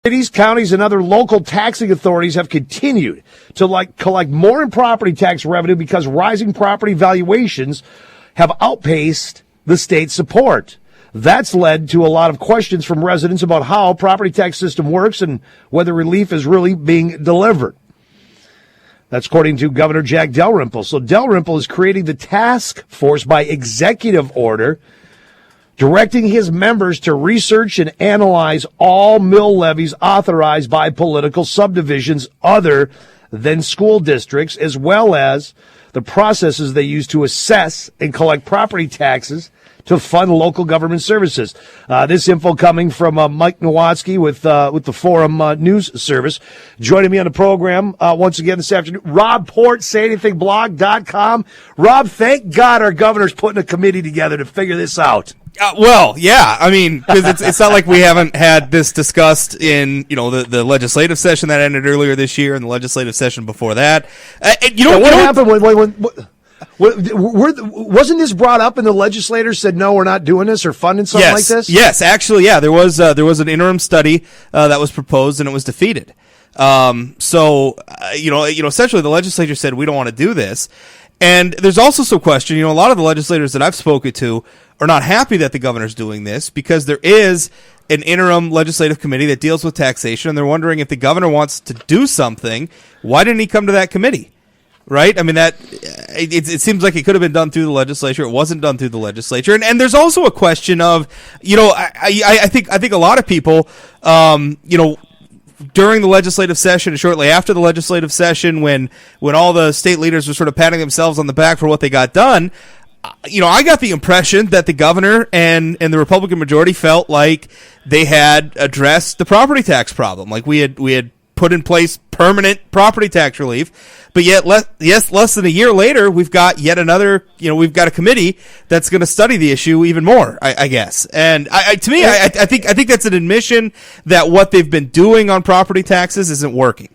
Cities, counties, and other local taxing authorities have continued to collect more in property tax revenue because rising property valuations have outpaced the state support. That's led to a lot of questions from residents about how property tax system works and whether relief is really being delivered. That's according to Governor Jack Dalrymple. So Dalrymple is creating the task force by executive order, directing his members to research and analyze all mill levies authorized by political subdivisions other than school districts, as well as the processes they use to assess and collect property taxes to fund local government services. This info coming from Mike Nowatzki with the Forum News Service. Joining me on the program once again this afternoon, Rob Port, SayAnythingBlog.com. Rob, thank God our governor's putting a committee together to figure this out. Well, yeah, I mean, because it's not like we haven't had this discussed in, the legislative session that ended earlier this year and the legislative session before that. What happened wasn't this brought up and the legislators said, no, we're not doing this or funding something like this? Yes, actually, yeah, there was an interim study that was proposed and it was defeated. Essentially the legislature said, we don't want to do this. And there's also some question, a lot of the legislators that I've spoken to are not happy that the governor's doing this because there is an interim legislative committee that deals with taxation, and they're wondering if the governor wants to do something, why didn't he come to that committee? Right? I mean, it seems like it could have been done through the legislature. It wasn't done through the legislature. And there's also a question of, I think a lot of people, during the legislative session and shortly after the legislative session, when all the state leaders were sort of patting themselves on the back for what they got done, I got the impression that the governor and the Republican majority felt like they had addressed the property tax problem. Like we had put in place permanent property tax relief, but yet less than a year later, we've got yet another, we've got a committee that's going to study the issue even more, I guess. And I think that's an admission that what they've been doing on property taxes isn't working.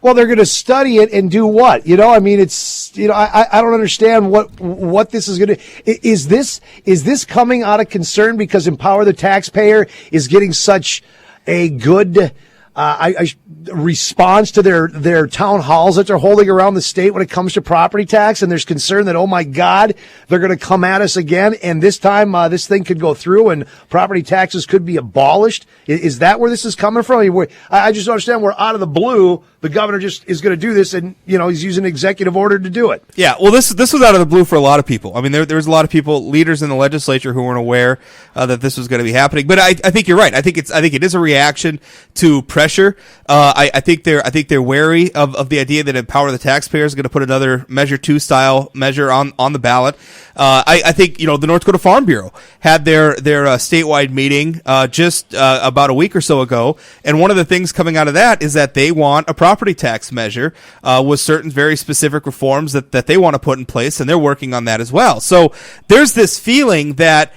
Well, they're going to study it and do what? I don't understand what this is going to. Is this coming out of concern because Empower the Taxpayer is getting such a good response to their town halls that they're holding around the state when it comes to property tax, and there's concern that, oh my God, they're going to come at us again, and this time this thing could go through and property taxes could be abolished? Is that where this is coming from? I just don't understand. We're out of the blue. The governor just is going to do this, and he's using an executive order to do it. Yeah, well, this was out of the blue for a lot of people. I mean, there was a lot of people, leaders in the legislature, who weren't aware that this was going to be happening. But I think you're right. I think it is a reaction to pressure. I think they're wary of the idea that Empower the Taxpayer is going to put another Measure 2 style measure on the ballot. I think the North Dakota Farm Bureau had their statewide meeting just about a week or so ago, and one of the things coming out of that is that they want a property tax measure with certain very specific reforms that they want to put in place, and they're working on that as well. So there's this feeling that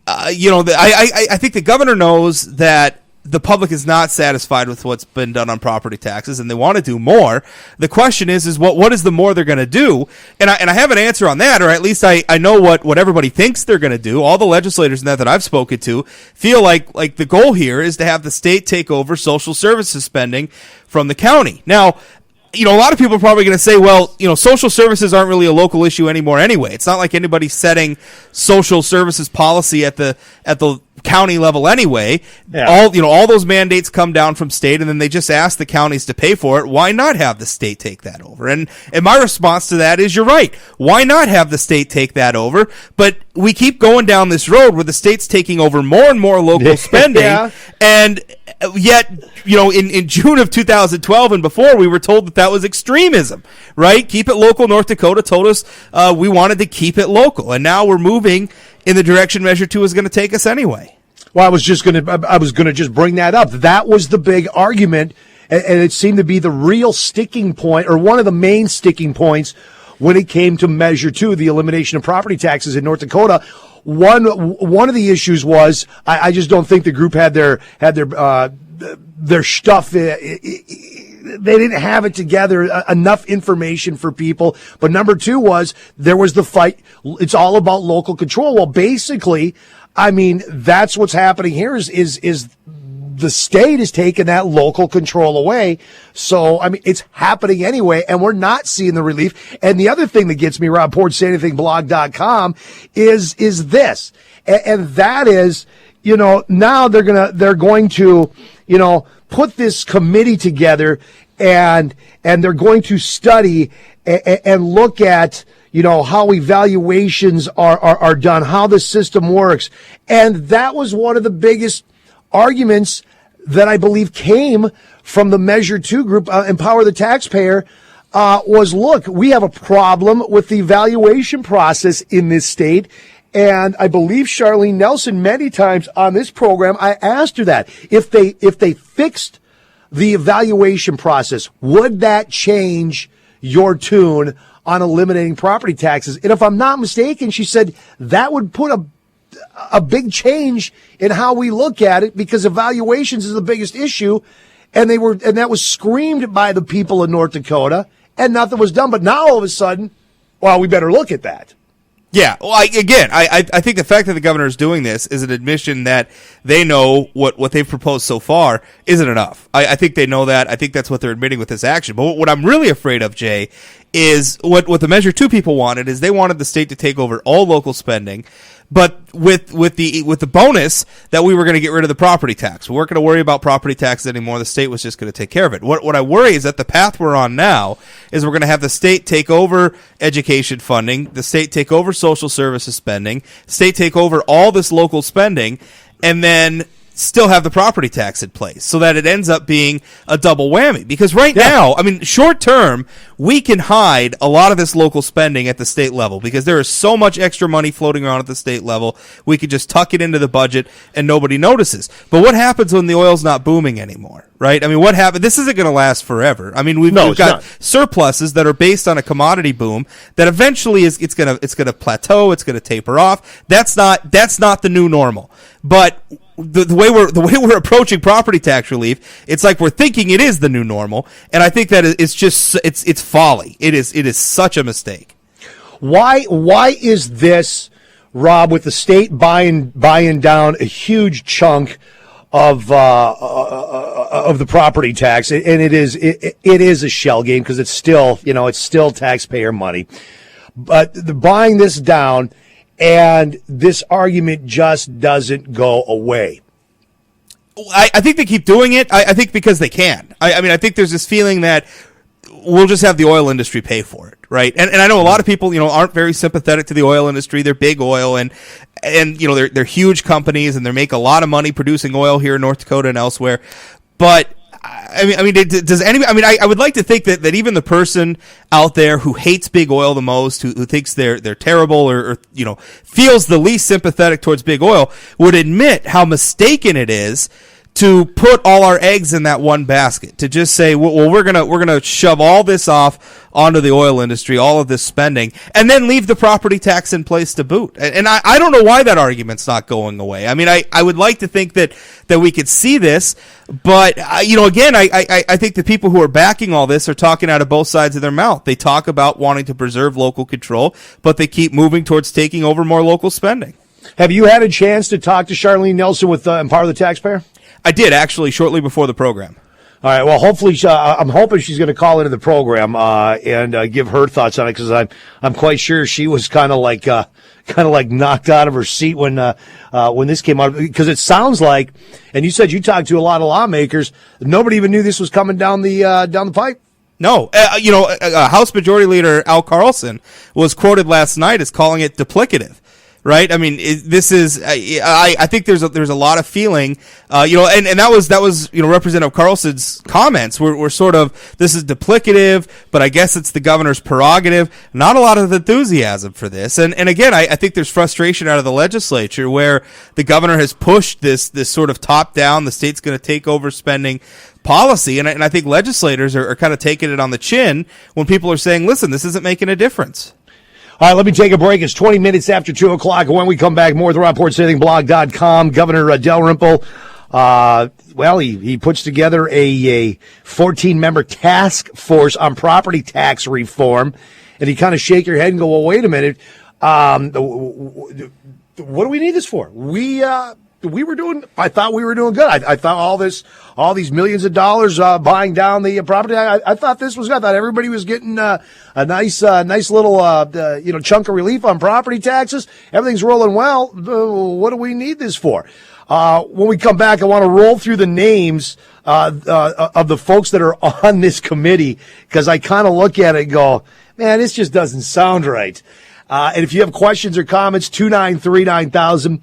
I think the governor knows that the public is not satisfied with what's been done on property taxes, and they want to do more. The question is what is the more they're going to do? And I have an answer on that, or at least I know what everybody thinks they're going to do. All the legislators in that I've spoken to feel like the goal here is to have the state take over social services spending from the county. Now, a lot of people are probably going to say, well, social services aren't really a local issue anymore anyway. It's not like anybody's setting social services policy at the county level anyway. Yeah. All those mandates come down from state, and then they just ask the counties to pay for it. Why not have the state take that over? And my response to that is, you're right. Why not have the state take that over? But we keep going down this road where the state's taking over more and more local spending, yeah. And yet, in June of 2012 and before, we were told that was extremism, right? Keep it local. North Dakota told us we wanted to keep it local, and now we're moving in the direction Measure 2 is going to take us anyway. Well, I was going to just bring that up. That was the big argument, and it seemed to be the real sticking point, or one of the main sticking points, when it came to Measure 2, the elimination of property taxes in North Dakota. One of the issues was I just don't think the group had their stuff. They didn't have it together, enough information for people. But number two was there was the fight. It's all about local control. Well, basically, I mean, that's what's happening here is the state is taking that local control away. So, I mean, it's happening anyway, and we're not seeing the relief. And the other thing that gets me, Rob Port, SayAnythingBlog.com, is this. And that is, now they're going to, put this committee together and they're going to study and look at, how evaluations are done, how the system works. And that was one of the biggest arguments that I believe came from the Measure 2 group, Empower the Taxpayer, was, look, we have a problem with the evaluation process in this state. And I believe Charlene Nelson, many times on this program, I asked her that. If they fixed the evaluation process, would that change your tune on eliminating property taxes? And if I'm not mistaken, she said that would put a big change in how we look at it, because evaluations is the biggest issue. And that was screamed by the people of North Dakota, and nothing was done. But now all of a sudden, well, we better look at that. Yeah, well, I think the fact that the governor is doing this is an admission that they know what they've proposed so far isn't enough. I think they know that. I think that's what they're admitting with this action. But what I'm really afraid of, Jay, is what the Measure 2 people wanted is they wanted the state to take over all local spending, but with the bonus that we were going to get rid of the property tax. We weren't going to worry about property taxes anymore. The state was just going to take care of it. What I worry is that the path we're on now is we're going to have the state take over education funding, the state take over social services spending, state take over all this local spending, and then still have the property tax in place, so that it ends up being a double whammy. Because now, I mean, short term, we can hide a lot of this local spending at the state level because there is so much extra money floating around at the state level. We could just tuck it into the budget and nobody notices. But what happens when the oil's not booming anymore, right? I mean, what happened? This isn't going to last forever. I mean, we've got surpluses that are based on a commodity boom that eventually it's going to plateau. It's going to taper off. That's not the new normal. But the way we're approaching property tax relief, it's like we're thinking it is the new normal, and I think that it's just it's folly. It is such a mistake. Why is this, Rob, with the state buying down a huge chunk of the property tax, and it is a shell game because it's still taxpayer money, but the buying this down. And this argument just doesn't go away. I think they keep doing it. I think because they can. I mean, I think there's this feeling that we'll just have the oil industry pay for it, right? And I know a lot of people, aren't very sympathetic to the oil industry. They're big oil and they're huge companies and they make a lot of money producing oil here in North Dakota and elsewhere. But I mean, does anybody? I mean, I would like to think that even the person out there who hates big oil the most, who thinks they're terrible, or feels the least sympathetic towards big oil, would admit how mistaken it is to put all our eggs in that one basket. To just say, well, we're gonna shove all this off onto the oil industry, all of this spending, and then leave the property tax in place to boot. And I don't know why that argument's not going away. I mean, I would like to think that we could see this, but again, I think the people who are backing all this are talking out of both sides of their mouth. They talk about wanting to preserve local control, but they keep moving towards taking over more local spending. Have you had a chance to talk to Charlene Nelson with Empower the Taxpayer? I did, actually, shortly before the program. All right. Well, hopefully, I'm hoping she's going to call into the program and give her thoughts on it, because I'm quite sure she was kind of like knocked out of her seat when this came out, because it sounds like, and you said you talked to a lot of lawmakers, nobody even knew this was coming down the pipe. No, House Majority Leader Al Carlson was quoted last night as calling it duplicative. Right. I mean, this is. I think there's a lot of feeling. And that was Representative Carlson's comments were sort of, this is duplicative, but I guess it's the governor's prerogative. Not a lot of enthusiasm for this. And again, I think there's frustration out of the legislature where the governor has pushed this sort of top down, the state's going to take over spending policy, and I think legislators are kind of taking it on the chin when people are saying, listen, this isn't making a difference. All right, let me take a break. It's 20 minutes after 2 o'clock. And when we come back, more at the RobPortSayAnythingBlog.com. Governor Dalrymple, he puts together a 14-member task force on property tax reform. And you kind of shake your head and go, well, wait a minute. What do we need this for? We I thought we were doing good. I thought all these millions of dollars buying down the property. I thought this was good. I thought everybody was getting a nice little chunk of relief on property taxes. Everything's rolling well. What do we need this for? When we come back, I want to roll through the names of the folks that are on this committee, because I kind of look at it and go, man, this just doesn't sound right. And if you have questions or comments, 293-9000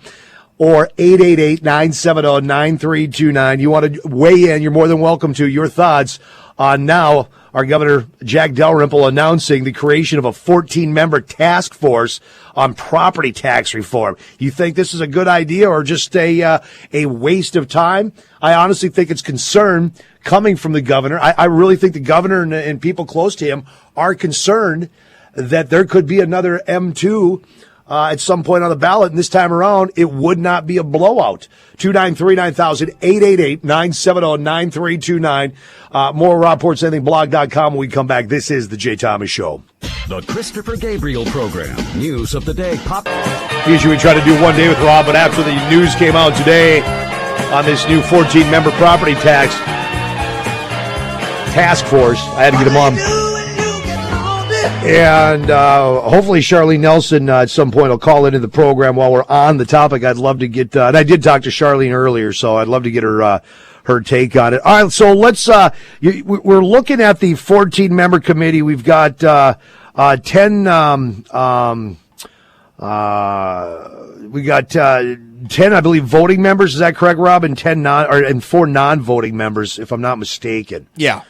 or 888-970-9329. You want to weigh in, you're more than welcome to. Your thoughts on now our Governor Jack Dalrymple announcing the creation of a 14-member task force on property tax reform. You think this is a good idea or just a waste of time? I honestly think it's concern coming from the governor. I really think the governor and people close to him are concerned that there could be another M2 at some point on the ballot, and this time around, it would not be a blowout. 293-9000, 888-970-9329. More RobPortsAnythingBlog.com when we come back. This is The Jay Thomas Show. The Christopher Gabriel Program. News of the day. Usually we try to do one day with Rob, but after the news came out today on this new 14-member property tax task force, I had to get him on. And hopefully Charlene Nelson at some point will call into the program while we're on the topic. I'd love to get, and I did talk to Charlene earlier, so I'd love to get her take on it. All right, so let's, we're looking at the 14-member committee. We've got 10, we got 10, I believe, voting members. Is that correct, Rob? And 4 non-voting members, if I'm not mistaken. Yeah.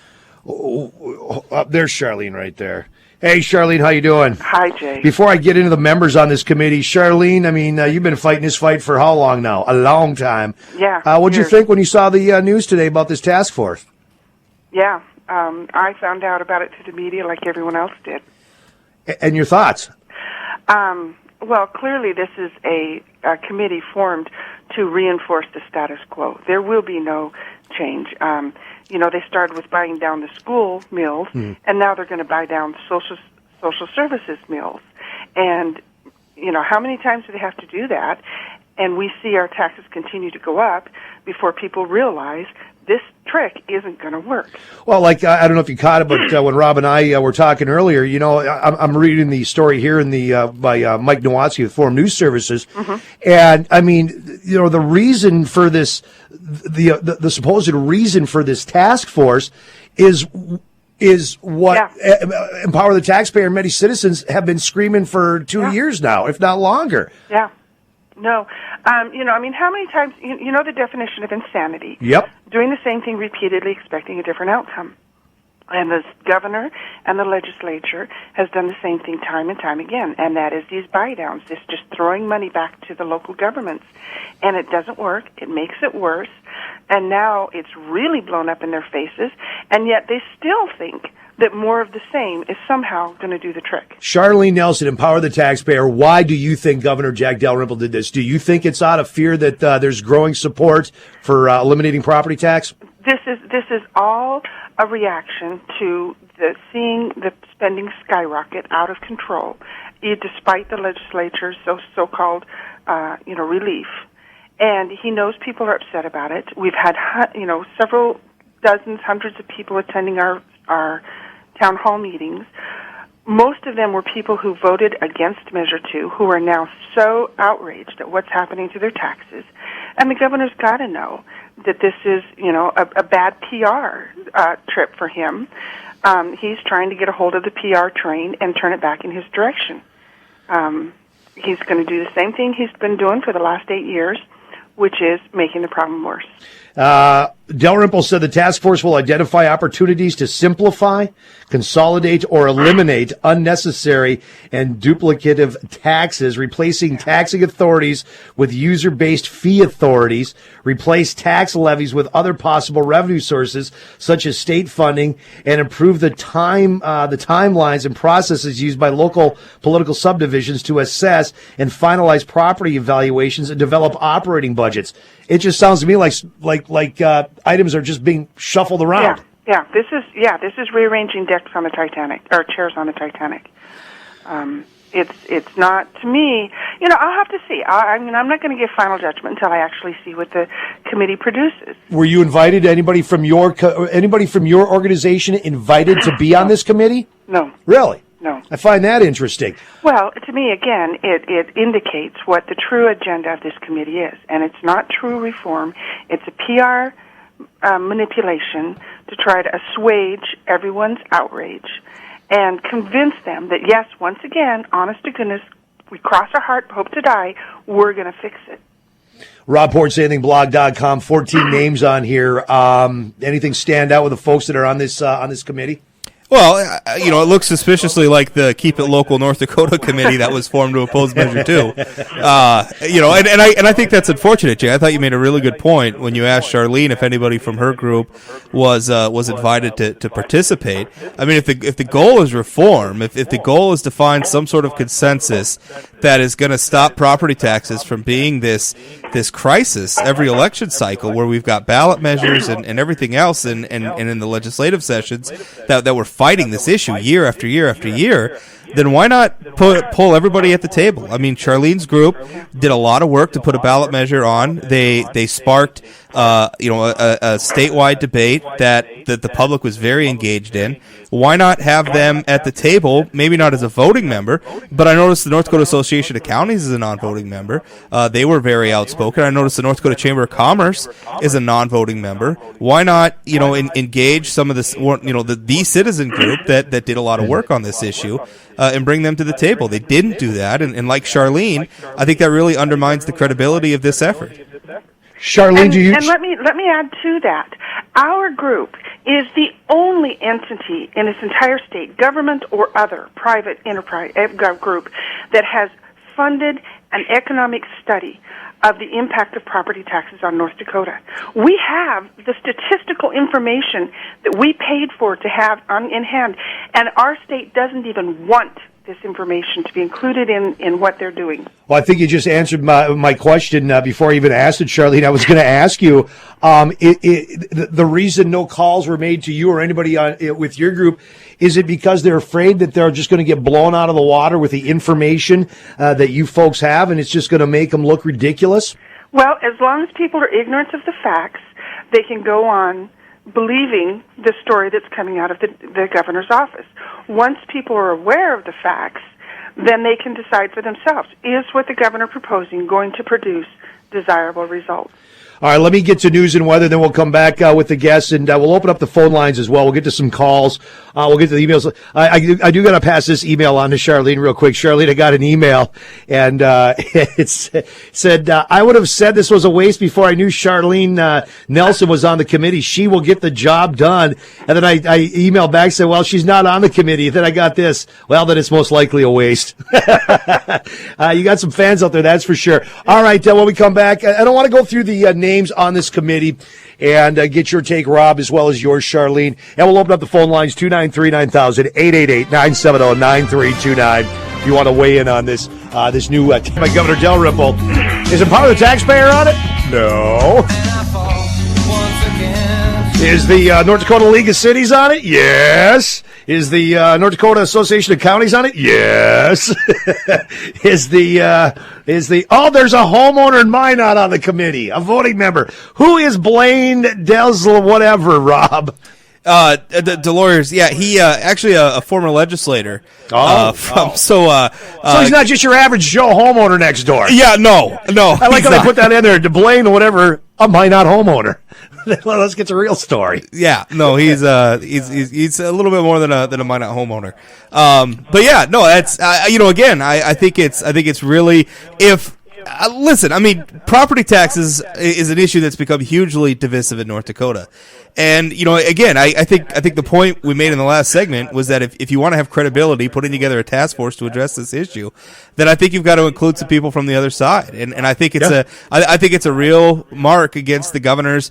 There's Charlene right there. Hey, Charlene, how you doing? Hi, Jay. Before I get into the members on this committee, Charlene, I mean, you've been fighting this fight for how long now? A long time. Yeah. What'd you think when you saw the news today about this task force? Yeah. I found out about it through the media like everyone else did. And your thoughts? Well, clearly this is a committee formed to reinforce the status quo. There will be no change. They started with buying down the school meals, and now they're going to buy down social services meals. And, how many times do they have to do that? And we see our taxes continue to go up before people realize this trick isn't going to work. Well, I don't know if you caught it, but when Rob and I were talking earlier, I'm reading the story here in the by Mike Nowatzki with Forum News Services, and I mean, the reason for this, the supposed reason for this task force is what Empower the Taxpayer and many citizens have been screaming for 2 years now, if not longer. Yeah. No. How many times, the definition of insanity? Yep. Doing the same thing repeatedly, expecting a different outcome. And the governor and the legislature has done the same thing time and time again, and that is these buy-downs, this just throwing money back to the local governments. And it doesn't work. It makes it worse. And now it's really blown up in their faces, and yet they still think that more of the same is somehow going to do the trick. Charlene Nelson, Empower the Taxpayer. Why do you think Governor Jack Dalrymple did this? Do you think it's out of fear that there's growing support for eliminating property tax? This is all a reaction to seeing the spending skyrocket out of control, despite the legislature's so-called relief. And he knows people are upset about it. We've had several dozens, hundreds of people attending our town hall meetings. Most of them were people who voted against Measure 2, who are now so outraged at what's happening to their taxes. And the governor's got to know that this is, a bad PR trip for him. He's trying to get a hold of the PR train and turn it back in his direction. He's going to do the same thing he's been doing for the last 8 years, which is making the problem worse. Dalrymple said the task force will identify opportunities to simplify, consolidate, or eliminate unnecessary and duplicative taxes, replacing taxing authorities with user-based fee authorities, replace tax levies with other possible revenue sources, such as state funding, and improve the timelines and processes used by local political subdivisions to assess and finalize property evaluations and develop operating budgets. It just sounds to me like items are just being shuffled around. This is rearranging decks on the Titanic, or chairs on the Titanic. It's not, to me, I'll have to see. I'm not going to give final judgment until I actually see what the committee produces. Were you invited? Anybody from your organization invited to be on this committee? No. Really? No. I find that interesting. Well, to me, again, it indicates what the true agenda of this committee is, and it's not true reform. It's a PR manipulation to try to assuage everyone's outrage and convince them that, yes, once again, honest to goodness, we cross our heart, hope to die, we're going to fix it. RobPortsAnythingBlog.com, 14 names on here. Anything stand out with the folks that are on this committee? Well, it looks suspiciously like the Keep It Local North Dakota committee that was formed to oppose Measure 2. And I think that's unfortunate, Jay. I thought you made a really good point when you asked Charlene if anybody from her group was invited to participate. I mean, if the goal is reform, if the goal is to find some sort of consensus that is going to stop property taxes from being this crisis every election cycle, where we've got ballot measures and everything else, and in the legislative sessions that we're fighting this issue year after year after year, then why not pull everybody at the table? I mean, Charlene's group did a lot of work to put a ballot measure on. They sparked a statewide debate that the public was very engaged in. Why not have them at the table, maybe not as a voting member, but I noticed the North Dakota Association of Counties is a non-voting member. They were very outspoken. I noticed the North Dakota Chamber of Commerce is a non-voting member. Why not, engage some of this, the citizen group that did a lot of work on this issue and bring them to the table? They didn't do that, and like Charlene, I think that really undermines the credibility of this effort. Charlene, and let me add to that. Our group is the only entity in this entire state, government or other private enterprise group, that has funded an economic study of the impact of property taxes on North Dakota. We have the statistical information that we paid for to have in hand, and our state doesn't even want this information to be included in what they're doing. Well, I think you just answered my question before I even asked it, Charlene. I was going to ask you, the reason no calls were made to you or anybody with your group, is it because they're afraid that they're just going to get blown out of the water with the information that you folks have, and it's just going to make them look ridiculous? Well, as long as people are ignorant of the facts, they can go on believing the story that's coming out of the governor's office. Once people are aware of the facts, then they can decide for themselves, is what the governor proposing going to produce desirable results? All right, let me get to news and weather, then we'll come back with the guests, and we'll open up the phone lines as well. We'll get to some calls. We'll get to the emails. I do got to pass this email on to Charlene real quick. Charlene, I got an email, and it said, I would have said this was a waste before I knew Charlene Nelson was on the committee. She will get the job done. And then I emailed back, said, well, she's not on the committee. Then I got this. Well, then it's most likely a waste. You got some fans out there, that's for sure. All right, when we come back, I don't want to go through the names on this committee and get your take, Rob, as well as yours, Charlene. And we'll open up the phone lines, 293-9000, 888-970-9329. If you want to weigh in on this new by Governor Dalrymple. Is it part of the taxpayer on it? No. Is the North Dakota League of Cities on it? Yes. Is the North Dakota Association of Counties on it? Yes. Is the there's a homeowner in Minot on the committee, a voting member. Who is Blaine Desl whatever, Rob? Delores, yeah, he actually a former legislator. So he's not just your average Joe homeowner next door. Yeah, no. I like how they put that in there. Blaine whatever, a Minot homeowner. Well, let's get to the real story. Yeah, no, he's a little bit more than a Minot homeowner. But yeah, no, that's again, I think it's really if. Listen, I mean, property taxes is an issue that's become hugely divisive in North Dakota. And, again, I think the point we made in the last segment was that if you want to have credibility putting together a task force to address this issue, then I think you've got to include some people from the other side. And I think it's I think it's a real mark against the governor's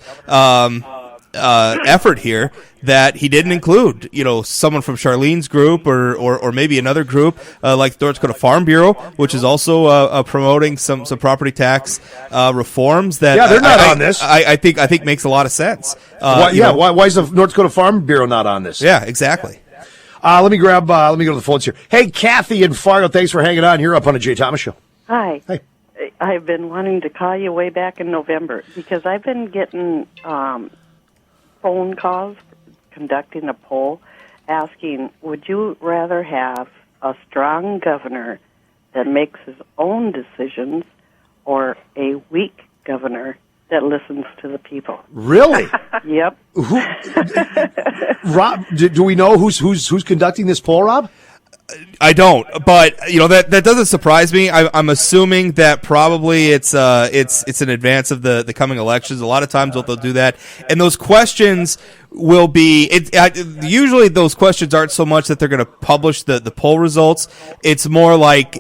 effort here that he didn't include, someone from Charlene's group or maybe another group like the North Dakota Farm Bureau, which is also promoting some property tax reforms that they're not on this. I think makes a lot of sense. Why is the North Dakota Farm Bureau not on this? Yeah, exactly. Let me go to the phones here. Hey, Kathy in Fargo, thanks for hanging on. You're up on the Jay Thomas Show. Hi. Hey. I've been wanting to call you way back in November because I've been getting phone calls conducting a poll asking, would you rather have a strong governor that makes his own decisions or a weak governor that listens to the people? Really? Yep. Rob, do we know who's conducting this poll, Rob? I don't, but that doesn't surprise me. I'm assuming that probably it's in advance of the coming elections. A lot of times they'll do that, and those questions will be. Usually those questions aren't so much that they're going to publish the poll results. It's more like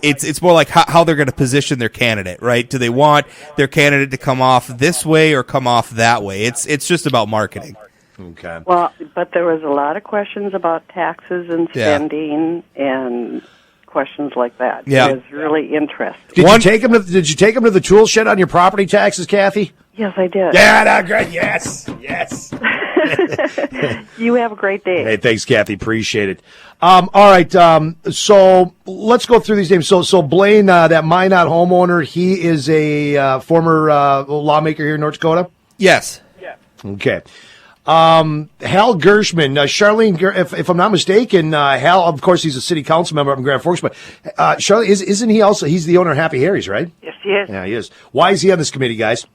how they're going to position their candidate. Right? Do they want their candidate to come off this way or come off that way? It's just about marketing. Okay. Well, but there was a lot of questions about taxes and spending and questions like that. Yeah. It was really interesting. Did you take him to the tool shed on your property taxes, Kathy? Yes, I did. Yeah, no, great. Yes. You have a great day. Hey, thanks, Kathy. Appreciate it. All right. So let's go through these names. So Blaine, that Minot homeowner, he is a former lawmaker here in North Dakota. Yes. Okay. Hal Gershman, Charlene, if I'm not mistaken, Hal, of course, he's a city council member up in Grand Forks, but Charlene, isn't he also? He's the owner of Happy Harry's, right? Yes, he is. Yeah, he is. Why is he on this committee, guys?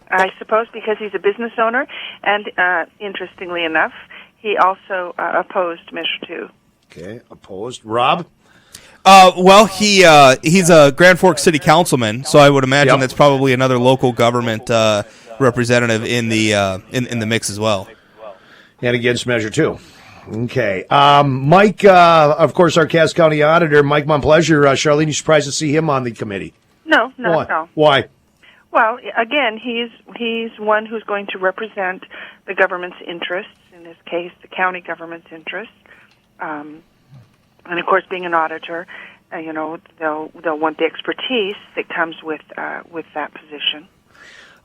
I suppose because he's a business owner, and interestingly enough, he also opposed Measure 2. Okay, opposed. Rob? Well, he's a Grand Forks city councilman, so I would imagine that's probably another local government representative in the mix as well. And against Measure 2. Okay. Mike, of course, our Cass County auditor, Mike Montplaisir. Charlene, you surprised to see him on the committee? No, not at all. Why? Well, again, he's one who's going to represent the government's interests, in this case, the county government's interests. And, of course, being an auditor, they'll want the expertise that comes with that position.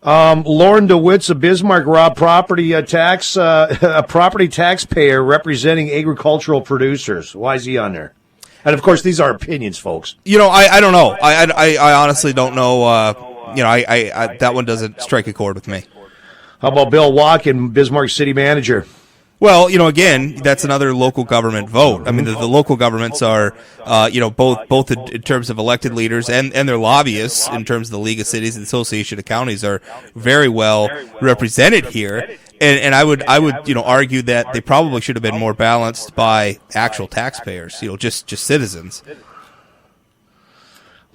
Lauren DeWitt's a Bismarck, Rob, a property taxpayer representing agricultural producers. Why is he on there? And of course, these are opinions, folks. I don't know. I honestly don't know. I that one doesn't strike a chord with me. How about Bill Walken, Bismarck city manager? Well, again, that's another local government vote. I mean, the local governments are, both in terms of elected leaders and their lobbyists in terms of the League of Cities and Association of Counties are very well represented here. And I would argue that they probably should have been more balanced by actual taxpayers, just citizens.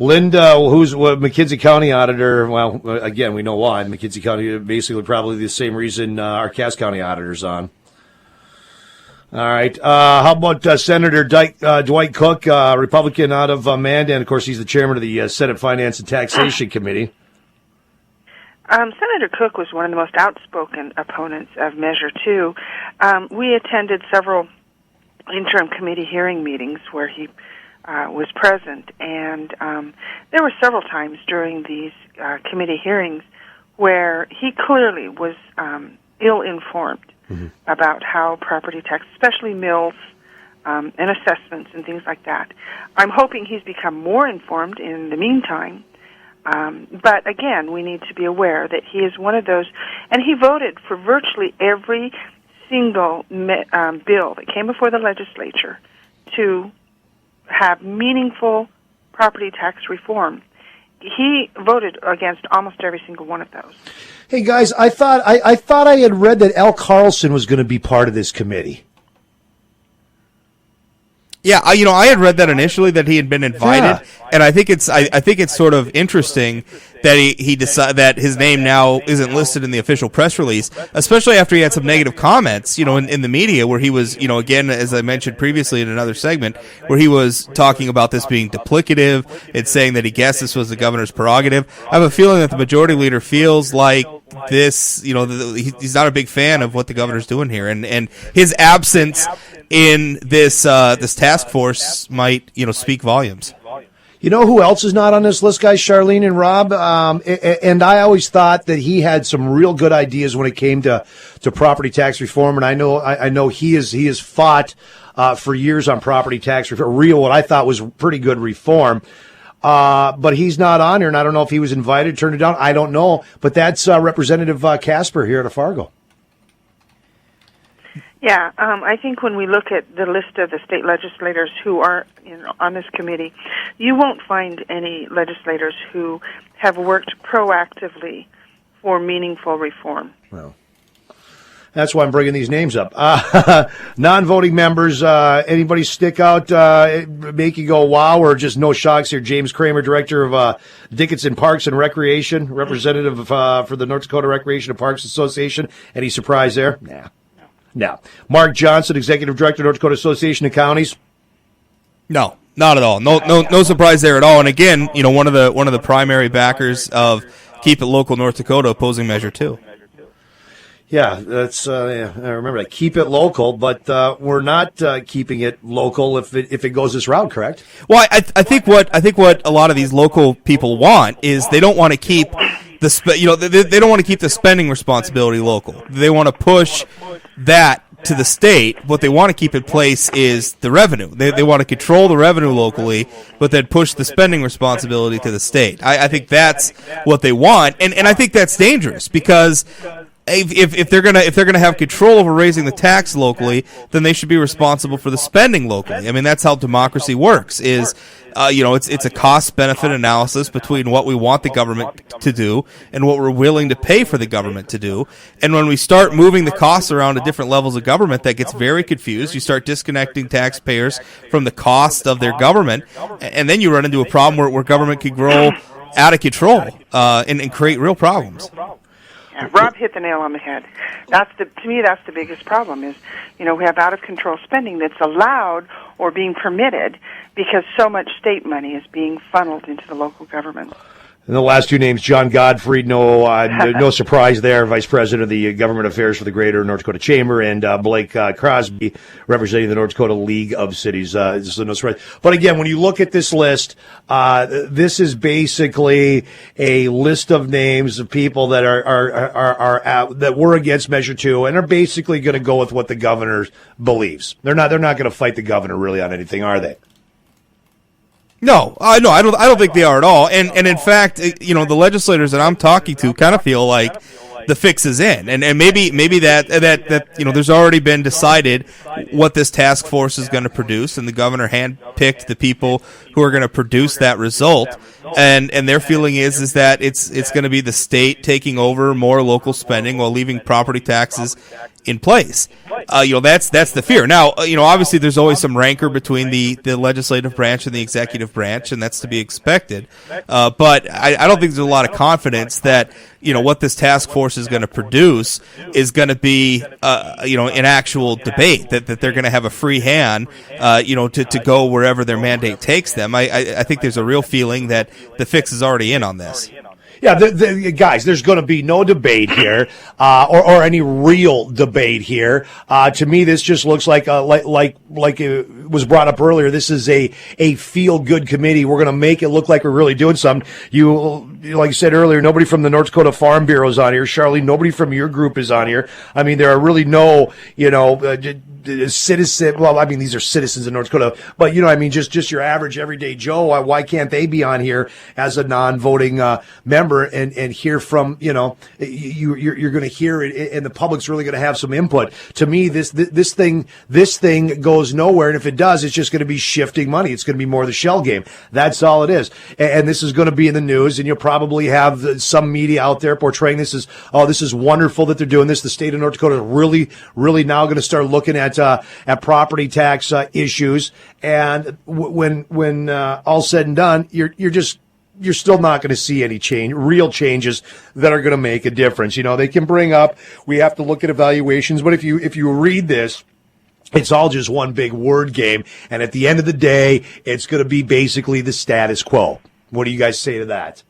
Linda, who's McKinsey County auditor, well, again, we know why. McKinsey County, basically probably the same reason our Cass County auditor's on. All right. How about Senator Dwight Cook, Republican out of Mandan? Of course, he's the chairman of the Senate Finance and Taxation Committee. Senator Cook was one of the most outspoken opponents of Measure 2. We attended several interim committee hearing meetings where he was present, and there were several times during these committee hearings where he clearly was ill-informed about how property tax, especially mills and assessments and things like that. I'm hoping he's become more informed in the meantime. But again, we need to be aware that he is one of those, and he voted for virtually every single bill that came before the legislature to have meaningful property tax reform. He voted against almost every single one of those. Hey guys, I thought I had read that Al Carlson was going to be part of this committee. Yeah, I had read that initially that he had been invited, and I think it's sort of interesting that he decided that his name now isn't listed in the official press release, especially after he had some negative comments, in the media where he was, again, as I mentioned previously in another segment, where he was talking about this being duplicative and saying that he guessed this was the governor's prerogative. I have a feeling that the majority leader feels like this, he's not a big fan of what the governor's doing here, and his absence in this task force might speak volumes. You know who else is not on this list, guys? Charlene and Rob. And I always thought that he had some real good ideas when it came to property tax reform. And I know he has fought for years on property tax reform. What I thought was pretty good reform. But he's not on here, and I don't know if he was invited, turned it down. I don't know. But that's Representative Casper here at Fargo. Yeah, I think when we look at the list of the state legislators who are on this committee, you won't find any legislators who have worked proactively for meaningful reform. Well, that's why I'm bringing these names up. Non-voting members, anybody stick out, make you go wow, or just no shocks here? James Kramer, Director of Dickinson Parks and Recreation, Representative for the North Dakota Recreation and Parks Association. Any surprise there? Nah. No. Mark Johnson, Executive Director, North Dakota Association of Counties. No, not at all. No surprise there at all. And again, one of the primary backers of Keep It Local North Dakota opposing Measure 2. Yeah, that's I remember that. Keep it local, but we're not keeping it local if it goes this route, correct? Well, I think what a lot of these local people want is they don't want to keep they don't want to keep the spending responsibility local. They want to push that to the state. What they want to keep in place is the revenue. They want to control the revenue locally, but then push the spending responsibility to the state. I think that's what they want, and I think that's dangerous because if they're gonna have control over raising the tax locally, then they should be responsible for the spending locally. I mean, that's how democracy works. It's a cost-benefit analysis between what we want the government to do and what we're willing to pay for the government to do. And when we start moving the costs around to different levels of government, that gets very confused. You start disconnecting taxpayers from the cost of their government, and then you run into a problem where government can grow out of control and create real problems. Yeah, Rob hit the nail on the head. To me, that's the biggest problem is, we have out-of-control spending that's allowed or being permitted because so much state money is being funneled into the local government. And the last two names, John Gottfried, no surprise there, Vice President of the Government Affairs for the Greater North Dakota Chamber, and Blake Crosby, representing the North Dakota League of Cities. No surprise. But again, when you look at this list, this is basically a list of names of people that are that were against Measure 2 and are basically going to go with what the governor believes. They're not going to fight the governor really on anything, are they? No, I don't think they are at all. And in fact, the legislators that I'm talking to kind of feel like the fix is in, and maybe that there's already been decided what this task force is going to produce, and the governor handpicked the people who are going to produce that result, and their feeling is that it's going to be the state taking over more local spending while leaving property taxes in place. That's the fear. Now, obviously there's always some rancor between the legislative branch and the executive branch, and that's to be expected. But I don't think there's a lot of confidence that, what this task force is going to produce is going to be, an actual debate, that they're going to have a free hand, to go wherever their mandate takes them. I think there's a real feeling that the fix is already in on this. Yeah, guys, there's going to be no debate here, or any real debate here. To me, this just looks like it was brought up earlier. This is a feel-good committee. We're going to make it look like we're really doing something. Like I said earlier, nobody from the North Dakota Farm Bureau is on here. Charlene, nobody from your group is on here. I mean, there are really no, citizen. Well, I mean, these are citizens in North Dakota, but just your average everyday Joe. Why can't they be on here as a non-voting member and hear from you're going to hear it, and the public's really going to have some input. To me, this thing goes nowhere, and if it does, it's just going to be shifting money. It's going to be more of the shell game. That's all it is. And this is going to be in the news, and you'll probably have some media out there portraying this as, this is wonderful that they're doing this. The state of North Dakota is really, really now going to start looking at property tax issues. And when all's said and done, you're still not going to see any real changes that are going to make a difference. They can bring up, we have to look at evaluations, but if you read this, it's all just one big word game. And at the end of the day, it's going to be basically the status quo. What do you guys say to that?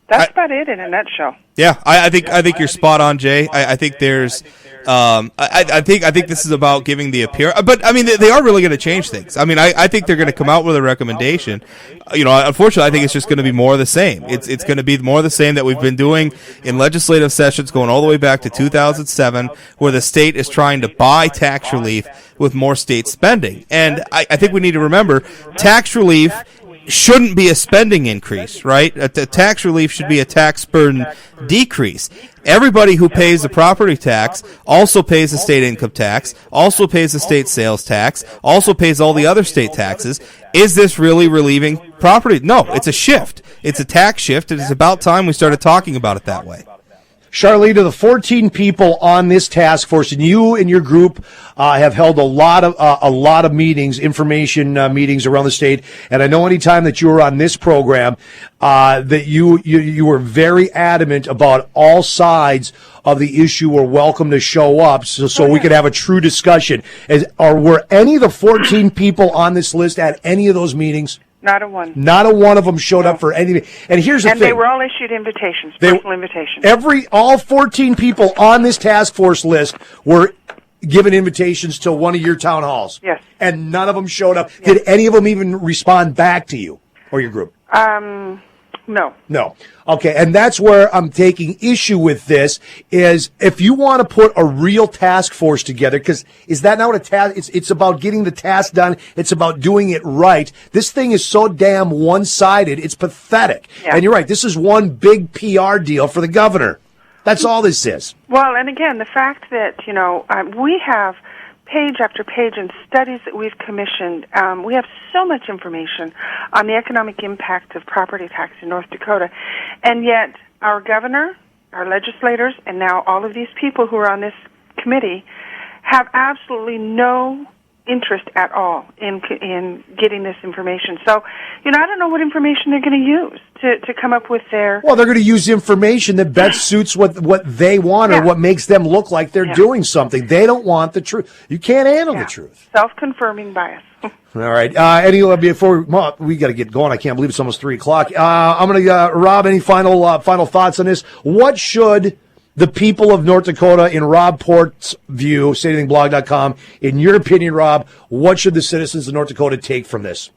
That's about it in a nutshell. Yeah, I think you're spot on, Jay. I think there's. I think this is about giving the appearance, but I mean they are really going to change things. I mean I think they're going to come out with a recommendation. Unfortunately, I think it's just going to be more of the same. It's going to be more of the same that we've been doing in legislative sessions going all the way back to 2007, where the state is trying to buy tax relief with more state spending. And I think we need to remember tax relief shouldn't be a spending increase, right? The tax relief should be a tax burden decrease. Everybody who pays the property tax also pays the state income tax, also pays the state sales tax, also pays all the other state taxes. Is this really relieving property? No, it's a shift. It's a tax shift. It is about time we started talking about it that way. Charlene, to the 14 people on this task force, and you and your group have held a lot of meetings, information meetings around the state. And I know anytime that you were on this program, that you were very adamant about all sides of the issue were welcome to show up, so we could have a true discussion. Were any of the 14 people on this list at any of those meetings? Not a one. Not a one of them showed up for anything. And here's the thing. And they were all issued invitations, personal invitations. All 14 people on this task force list were given invitations to one of your town halls. Yes. And none of them showed up. Yes. Did any of them even respond back to you or your group? No. No. Okay, and that's where I'm taking issue with this, is if you want to put a real task force together, because is that not what a task, it's about getting the task done, it's about doing it right. This thing is so damn one-sided, it's pathetic. Yeah. And you're right, this is one big PR deal for the governor. That's all this is. Well, and again, the fact that, we have page after page and studies that we've commissioned. We have so much information on the economic impact of property tax in North Dakota. And yet our governor, our legislators, and now all of these people who are on this committee have absolutely no interest at all in getting this information. So, I don't know what information they're going to use to come up with their... Well, they're going to use information that best suits what they want or what makes them look like they're doing something. They don't want the truth. You can't handle the truth. Self-confirming bias. All right. Before we got to get going, I can't believe it's almost 3:00. I'm going to Rob. Any final thoughts on this? What should the people of North Dakota, in Rob Port's view, SayAnythingBlog.com, in your opinion, Rob, what should the citizens of North Dakota take from this?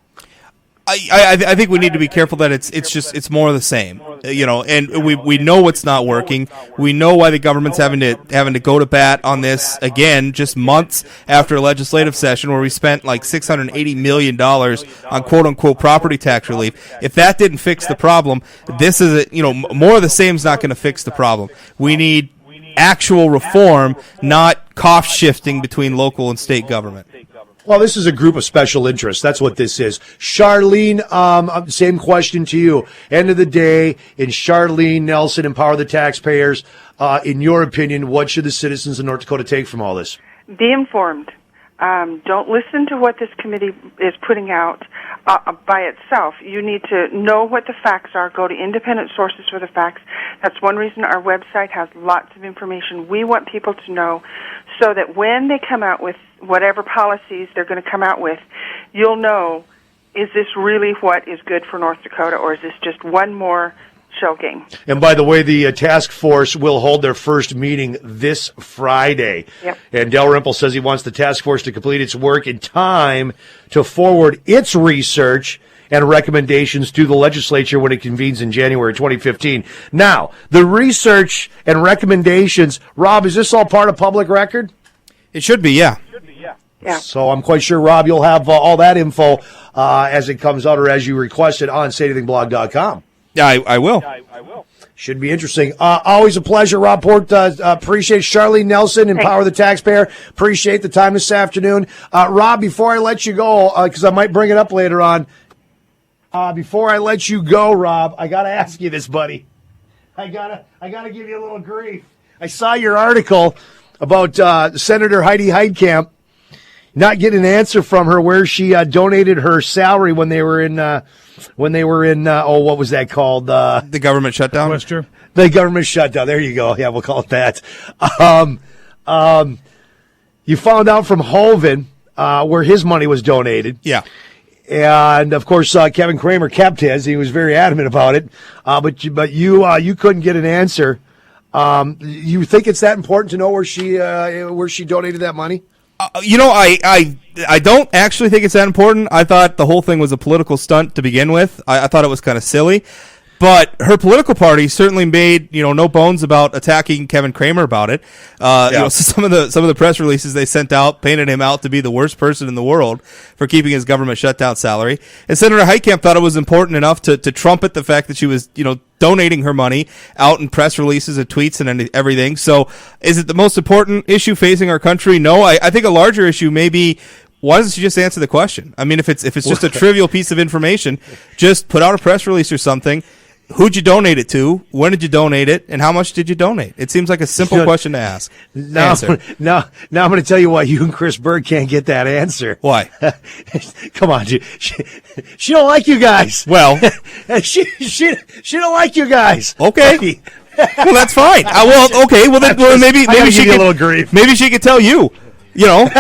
I think we need to be careful that it's more of the same, and we know what's not working. We know why the government's having to go to bat on this again, just months after a legislative session where we spent like $680 million on quote unquote property tax relief. If that didn't fix the problem, this is more of the same is not going to fix the problem. We need actual reform, not cost shifting between local and state government. Well, this is a group of special interests. That's what this is. Charlene, same question to you. End of the day, in Charlene Nelson, Empower the Taxpayers, in your opinion, what should the citizens of North Dakota take from all this? Be informed. Don't listen to what this committee is putting out by itself. You need to know what the facts are. Go to independent sources for the facts. That's one reason our website has lots of information. We want people to know so that when they come out with whatever policies they're going to come out with, you'll know, is this really what is good for North Dakota, or is this just one more shell game? And by the way, the task force will hold their first meeting this Friday. Yep. And Dalrymple says he wants the task force to complete its work in time to forward its research and recommendations to the legislature when it convenes in January 2015. Now, the research and recommendations, Rob, is this all part of public record? It should be, yeah. Yeah. So I'm quite sure, Rob, you'll have all that info as it comes out or as you request it on SayAnythingBlog.com. Yeah, I will. Should be interesting. Always a pleasure, Rob Port. Appreciate Charlene Nelson, Empower the Taxpayer. Appreciate the time this afternoon. Rob, before I let you go, because I might bring it up later on, before I let you go, Rob, I got to ask you this, buddy. I gotta give you a little grief. I saw your article about Senator Heidi Heitkamp not getting an answer from her where she donated her salary when they were in what was that called? The government shutdown. The government shutdown. There you go. Yeah, we'll call it that. You found out from Hovind where his money was donated. Yeah. And of course, Kevin Kramer kept his. He was very adamant about it. But you couldn't get an answer You think it's that important to know where she donated that money? I don't actually think it's that important. I thought the whole thing was a political stunt to begin with. I thought it was kind of silly. But her political party certainly made, no bones about attacking Kevin Kramer about it. So some of the press releases they sent out painted him out to be the worst person in the world for keeping his government shutdown salary. And Senator Heitkamp thought it was important enough to trumpet the fact that she was, donating her money out in press releases and tweets and everything. So is it the most important issue facing our country? No, I think a larger issue may be, why doesn't she just answer the question? I mean, if it's just a trivial piece of information, just put out a press release or something. Who'd you donate it to? When did you donate it? And how much did you donate? It seems like a simple question to ask. Now I'm going to tell you why you and Chris Berg can't get that answer. Why? Come on, she don't like you guys. Well, she don't like you guys. Okay. Well, that's fine. Maybe she give you a little grief. Maybe she could tell you. You know what?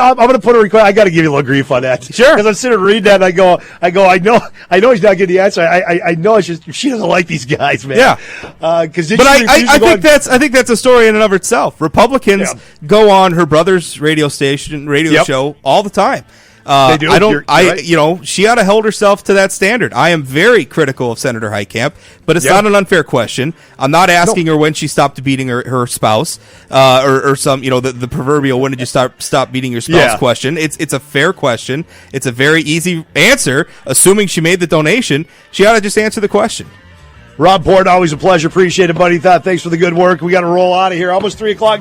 I'm going to put a request. I got to give you a little grief on that. Sure. Because I'm sitting reading that and I go. I know he's not getting the answer. I know it's just she doesn't like these guys, man. Yeah. I think that's a story in and of itself. Republicans go on her brother's radio show all the time. They do. You're right. She ought to hold herself to that standard. I am very critical of Senator Heitkamp, but it's not an unfair question. I'm not asking her when she stopped beating her spouse, or some, the proverbial when did you stop beating your spouse question. It's a fair question. It's a very easy answer. Assuming she made the donation, she ought to just answer the question. Rob Port, always a pleasure. Appreciate it, buddy. Thanks for the good work. We got to roll out of here. Almost 3 o'clock.